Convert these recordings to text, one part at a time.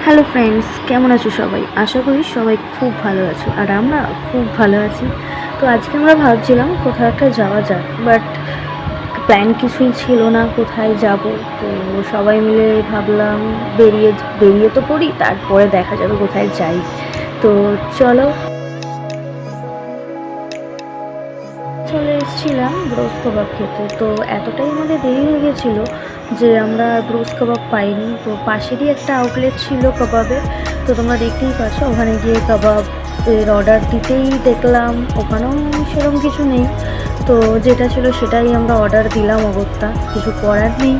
Hello friends, কেমন আছো সবাই? আশা করি সবাই খুব ভালো আছো, আর আমরা খুব ভালো আছি। তো আজকে আমরা ভাবছিলাম কোথাও একটা যাওয়া যাক, বাট প্ল্যান কিছুই ছিল না কোথায় যাব। তো সবাই মিলে ভাবলাম বেরিয়ে বেরিয়ে তো পড়ি, তারপরে দেখা যাবে কোথায় যাই। তো চলো, চলে এসেছিলাম ব্রোস কাবাব খেতে। তো এতটাই আমাদের দেরি হয়ে গেছিলো যে আমরা ব্রোস কাবাব পাইনি। তো পাশেরই একটা আউটলেট ছিল কাবাবের, তো তোমরা দেখতেই পাচ্ছ। ওখানে গিয়ে কাবাব এর অর্ডার দিতেই দেখলাম ওখানেও সেরকম কিছু নেই। তো যেটা ছিল সেটাই আমরা অর্ডার দিলাম, অগত্যা কিছু করার নেই।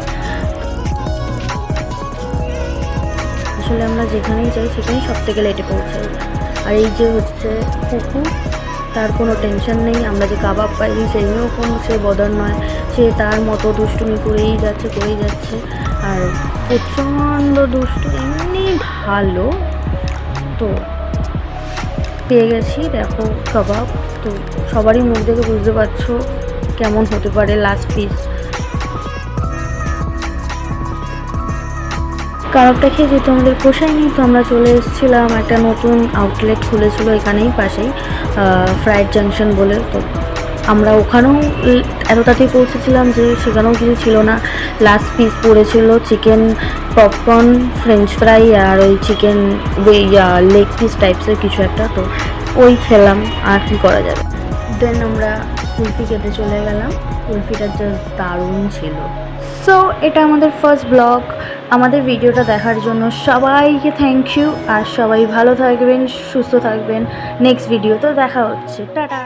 আসলে আমরা যেখানেই যাই সেখানেই সব থেকে লেটে পৌঁছাই। আর এই যে হচ্ছে কুকুর, তার কোনো টেনশন নেই, আমরা যে কাবাব পাইনি সেই নিয়েও কোনো সে বদল নয়। সে তার মতো দুষ্টুমি করেই যাচ্ছে। আর প্রচণ্ড দুষ্টু, এমনি ভালো। তো পেয়ে গেছি, দেখো কাবাব। তো সবারই মুখ দেখে বুঝতে পারছো কেমন হতে পারে লাস্ট পিস। কাবাবটা খেয়ে যেহেতু আমাদের পোষায়নি, তো আমরা চলে এসেছিলাম, একটা নতুন আউটলেট খুলেছিল এখানেই পাশেই, ফ্রাইড জাংশন বলে। তো আমরা ওখানেও এত তাড়াতাড়ি পৌঁছেছিলাম যে সেখানেও কিছু ছিল না। লাস্ট পিস পড়েছিল চিকেন পপকর্ন, ফ্রেঞ্চ ফ্রাই আর ওই চিকেন লেগ পিস টাইপসের কিছু একটা। তো ওই খেলাম, আর কি করা যাবে। দেন আমরা কুলফি খেতে চলে গেলাম। কুলফিটা জাস্ট দারুণ ছিল। সো এটা আমাদের ফার্স্ট ব্লগ। আমাদের ভিডিওটা দেখার জন্য সবাইকে থ্যাংক ইউ, আর সবাই ভালো থাকবেন, সুস্থ থাকবেন। নেক্সট ভিডিওতে দেখা হচ্ছে, টাটা।